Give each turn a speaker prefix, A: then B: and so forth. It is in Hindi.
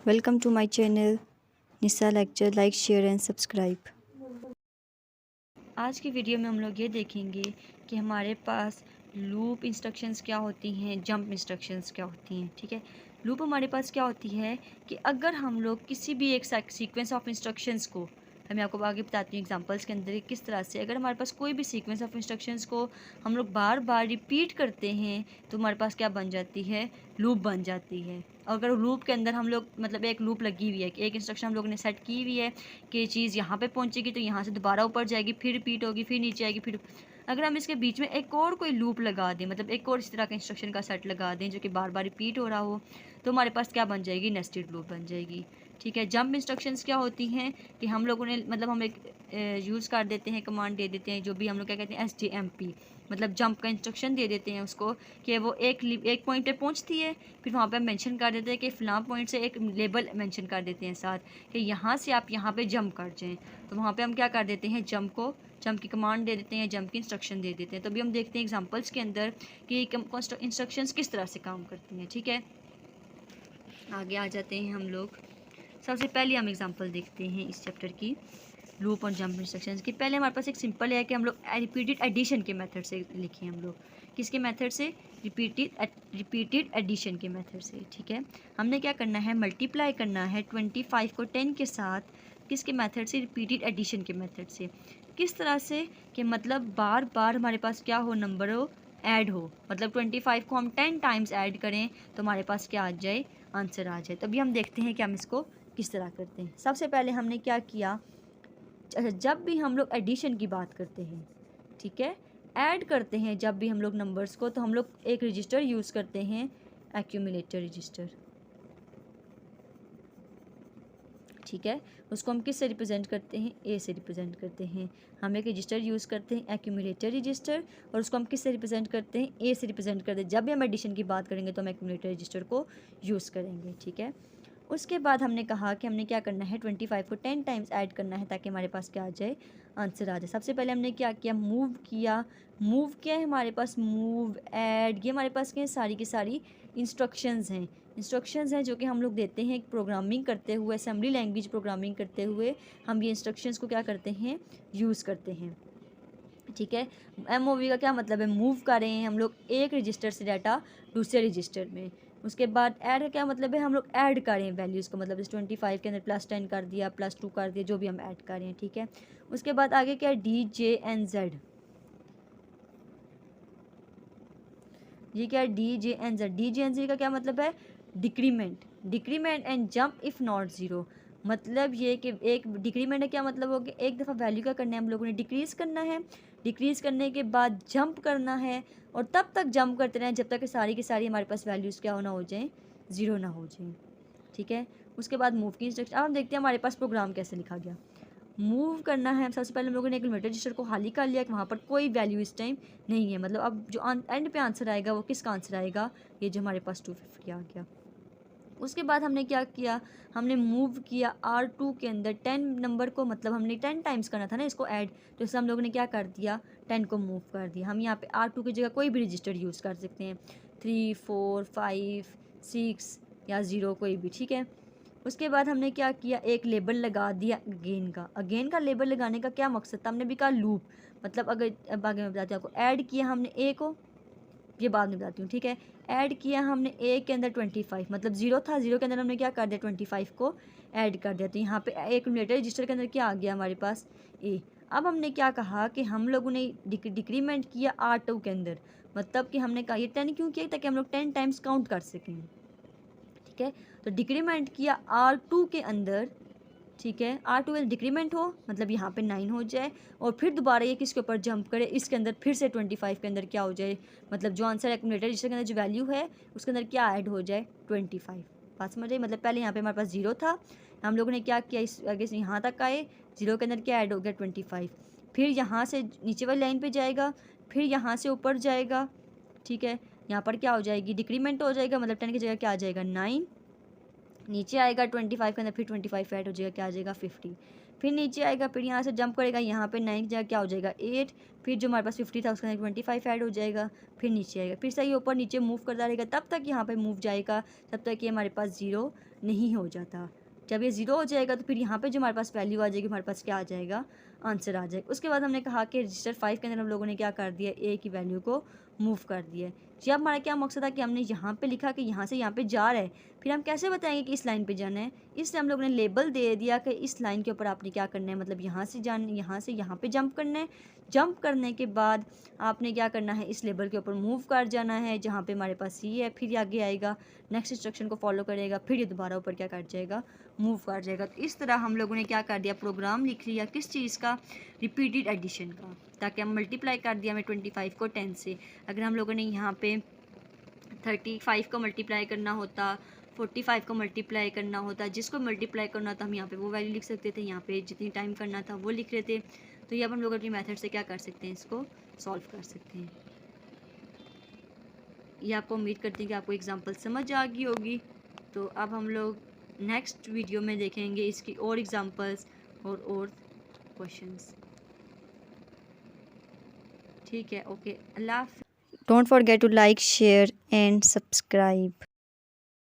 A: Welcome to my channel Nisha lecture. Like share and subscribe. आज की वीडियो में हम लोग ये देखेंगे कि हमारे पास लूप इंस्ट्रक्शंस क्या होती हैं, जंप इंस्ट्रक्शंस क्या होती हैं। ठीक है, लूप हमारे पास क्या होती है कि अगर हम लोग किसी भी एक सीक्वेंस ऑफ इंस्ट्रक्शंस को, मैं आपको आगे बताती हूँ एग्जांपल्स के अंदर किस तरह से, अगर हमारे पास कोई भी सीक्वेंस ऑफ इंस्ट्रक्शंस को हम लोग बार बार रिपीट करते हैं तो हमारे पास क्या बन जाती है, लूप बन जाती है। और अगर लूप के अंदर हम लोग मतलब एक लूप लगी हुई है कि एक इंस्ट्रक्शन हम लोग ने सेट की हुई है कि ये चीज़ यहाँ पे पहुँचेगी तो यहाँ से दोबारा ऊपर जाएगी, फिर रिपीट होगी, फिर नीचे आएगी, फिर अगर हम इसके बीच में एक और कोई लूप लगा दें, मतलब एक और इस तरह का इंस्ट्रक्शन का सेट लगा दें जो कि बार बार रिपीट हो रहा हो, तो हमारे पास क्या बन जाएगी, नेस्टेड लूप बन जाएगी। ठीक है, जंप इंस्ट्रक्शंस क्या होती हैं कि हम लोगों ने मतलब हम एक यूज़ कर देते हैं, कमांड दे देते हैं, जो भी हम लोग क्या कहते हैं SJMP, मतलब जंप का इंस्ट्रक्शन दे देते हैं उसको कि वो एक पॉइंट पे पहुंचती है, फिर वहाँ पे हम मेंशन कर देते हैं कि फ़लाँ पॉइंट से एक लेबल मेंशन कर देते हैं साथ कि यहाँ से आप यहाँ पे जंप कर जाएँ, तो वहाँ पे हम क्या कर देते हैं, जंप की कमांड दे देते हैं, जंप की इंस्ट्रक्शन दे देते हैं। तो अभी हम देखते हैं एग्जांपल्स के अंदर कि इंस्ट्रक्शंस किस तरह से काम करती हैं। ठीक है, आगे आ जाते हैं हम लोग। सबसे पहले हम एग्जांपल देखते हैं इस चैप्टर की, लूप और जंप इंस्ट्रक्शंस की। पहले हमारे पास एक सिंपल है कि हम लोग रिपीटेड एडिशन के मेथड से लिखें, हम लोग किसके मेथड से, रिपीटेड एडिशन के मेथड से। ठीक है, हमने क्या करना है, मल्टीप्लाई करना है 25 को 10 के साथ, किसके मेथड से, रिपीटेड एडिशन के मेथड से। किस तरह से कि मतलब बार बार हमारे पास क्या हो, नंबर हो, ऐड हो, मतलब 25 को हम 10 टाइम्स ऐड करें तो हमारे पास क्या आ जाए, आंसर आ जाए। तो अभी हम देखते हैं कि हम इसको किस तरह करते हैं। सबसे पहले हमने क्या किया, अच्छा जब भी हम लोग एडिशन की बात करते हैं, ठीक है, ऐड करते हैं जब भी हम लोग नंबर्स को, तो हम लोग एक रजिस्टर यूज़ करते हैं, एक्यूमुलेटर रजिस्टर। ठीक है, उसको हम किस से रिप्रेजेंट करते हैं, ए से रिप्रेजेंट करते हैं। हम एक रजिस्टर यूज़ करते हैं, एक्यूमुलेटर रजिस्टर, और उसको हम किस से रिप्रेजेंट करते हैं, ए से रिप्रेजेंट करते हैं। जब भी हम एडिशन की बात करेंगे तो हम एक्यूमुलेटर रजिस्टर को यूज़ करेंगे। ठीक है, उसके बाद हमने कहा कि हमने क्या करना है, 25 को 10 टाइम्स ऐड करना है ताकि हमारे पास क्या आ जाए, आंसर आ जाए। सबसे पहले हमने क्या किया, मूव किया है हमारे पास, मूव, ऐड, ये हमारे पास क्या है, सारी की सारी इंस्ट्रक्शंस हैं जो कि हम लोग देते हैं प्रोग्रामिंग करते हुए, असेंबली लैंग्वेज प्रोग्रामिंग करते हुए हम ये इंस्ट्रक्शंस को क्या करते हैं, यूज़ करते हैं। ठीक है, MOV का क्या मतलब है, मूव कर रहे हैं हम लोग एक रजिस्टर से डाटा दूसरे रजिस्टर में। उसके बाद ऐड का क्या मतलब है, हम लोग ऐड कर रहे हैं वैल्यूज़ को, मतलब इस 25 के अंदर +10 कर दिया, +2 कर दिया, जो भी हम ऐड कर रहे हैं। ठीक है, उसके बाद आगे क्या है, DJNZ, ये क्या है, DJNZ का क्या मतलब है, decrement and jump if not zero. मतलब ये कि एक डिक्रीमेंट है, क्या मतलब हो गया, एक दफ़ा वैल्यू का करना है हम लोगों ने, डिक्रीज़ करना है, डिक्रीज़ करने के बाद जंप करना है, और तब तक जंप करते रहें जब तक कि सारी की सारी हमारे पास वैल्यूज़ क्या होना हो जाए, ज़ीरो ना हो जाए। ठीक है, उसके बाद मूव की इंस्ट्रक्शन। अब हम देखते हैं हमारे पास प्रोग्राम कैसे लिखा गया। मूव करना है, सबसे पहले हम लोगों ने एक इन्वर्टर रजिस्टर को खाली कर लिया कि वहाँ पर कोई वैल्यू इस टाइम नहीं है, मतलब अब जो एंड पे आंसर आएगा वो किसका आंसर आएगा, ये जो हमारे पास 250 आ गया। उसके बाद हमने क्या किया, हमने मूव किया R2 के अंदर 10 नंबर को, मतलब हमने 10 टाइम्स करना था ना इसको ऐड, तो इससे हम लोगों ने क्या कर दिया, 10 को मूव कर दिया। हम यहाँ पे R2 की जगह कोई भी रजिस्टर यूज़ कर सकते हैं, 3, 4, 5, 6 या 0 कोई भी। ठीक है, उसके बाद हमने क्या किया, एक लेबल लगा दिया अगेन का लेबल लगाने का क्या मकसद था, हमने भी कहा लूप, मतलब अगर अब आगे मैं बताती हूँ आपको, ऐड किया हमने ए को, ये बाद में बताती हूँ। ठीक है, ऐड किया हमने ए के अंदर 25, मतलब 0 था, 0 के अंदर हमने क्या कर दिया, 25 को ऐड कर दिया, तो यहाँ पे एक मिनटर रजिस्टर के अंदर क्या आ गया हमारे पास, ए। अब हमने क्या कहा कि हम लोगों ने डिक्रीमेंट किया R2 के अंदर, मतलब कि हमने कहा ये 10 क्यों किया, ताकि हम लोग 10 टाइम्स काउंट कर सकें। ठीक है, तो डिक्रीमेंट किया R2 के अंदर। ठीक है, R2 में डिक्रीमेंट हो, मतलब यहाँ पे 9 हो जाए, और फिर दोबारा ये किसके ऊपर जंप करे, इसके अंदर फिर से 25 के अंदर क्या हो जाए, मतलब जो आंसर एक्यूमुलेटर जिसके अंदर जो वैल्यू है उसके अंदर क्या ऐड हो जाए, 25। बात समझ आई, मतलब पहले यहाँ पे हमारे पास 0 था, हम लोगों ने क्या किया, इस आगे से यहाँ तक आए, 0 के अंदर क्या ऐड हो गया, 25, फिर यहाँ से नीचे वाली लाइन पर जाएगा, फिर यहाँ से ऊपर जाएगा। ठीक है, यहाँ पर क्या हो जाएगी, डिक्रीमेंट हो जाएगा, मतलब 10 की जगह क्या आ जाएगा, 9। नीचे आएगा 25 के अंदर, फिर 25 ऐड हो जाएगा, क्या आ जाएगा 50। फिर नीचे आएगा, फिर यहाँ से जंप करेगा, यहाँ पे 9 की जगह क्या हो जाएगा 8। फिर जो हमारे पास 50 था उसके अंदर 25 ऐड हो जाएगा, फिर नीचे आएगा, फिर सही ऊपर नीचे मूव करता रहेगा, तब तक यहाँ पे मूव जाएगा, तब तक ये हमारे पास 0 नहीं हो जाता। जब ये 0 हो जाएगा तो फिर यहाँ पे जो हमारे पास वैल्यू आ जाएगी, हमारे पास क्या आ जाएगा, आंसर आ जाएगा। उसके बाद हमने कहा कि रजिस्टर 5 के अंदर हम लोगों ने क्या कर दिया, ए की वैल्यू को मूव कर दिया। जी अब हमारा क्या मकसद था कि हमने यहाँ पे लिखा कि यहाँ से यहाँ पे जा रहा है, फिर हम कैसे बताएंगे कि इस लाइन पे जाना है, इसलिए हम लोगों ने लेबल दे दिया कि इस लाइन के ऊपर आपने क्या करना है, मतलब यहाँ से यहाँ पे जंप करना है। जंप करने के बाद आपने क्या करना है, इस लेबल के ऊपर मूव कर जाना है जहाँ पे हमारे पास सी है, फिर आगे आएगा, नेक्स्ट इंस्ट्रक्शन को फॉलो करेगा, फिर ये दोबारा ऊपर क्या कर जाएगा, मूव कर जाएगा। तो इस तरह हम लोगों ने क्या कर दिया, प्रोग्राम लिख लिया किस चीज़ का, रिपीटेड एडिशन का, ताकि हम मल्टीप्लाई कर दिया हमें 25 को 10 से। अगर हम लोगों ने यहाँ पे 35 को मल्टीप्लाई करना होता, 45 को मल्टीप्लाई करना होता, जिसको मल्टीप्लाई करना था हम यहाँ पे वो वैल्यू लिख सकते थे, यहाँ पे जितनी टाइम करना था वो लिख लेते। तो ये अब हम लोग अपनी मेथड से क्या कर सकते हैं, इसको सॉल्व कर सकते हैं। ये आपको उम्मीद करते हैं कि आपको एग्जांपल समझ आ गई होगी। तो अब हम लोग नेक्स्ट वीडियो में देखेंगे इसकी और एग्जांपल्स और क्वेश्चंस। ठीक है, ओके, अल्लाह हाफ़िज़। Don't forget to like, share and subscribe.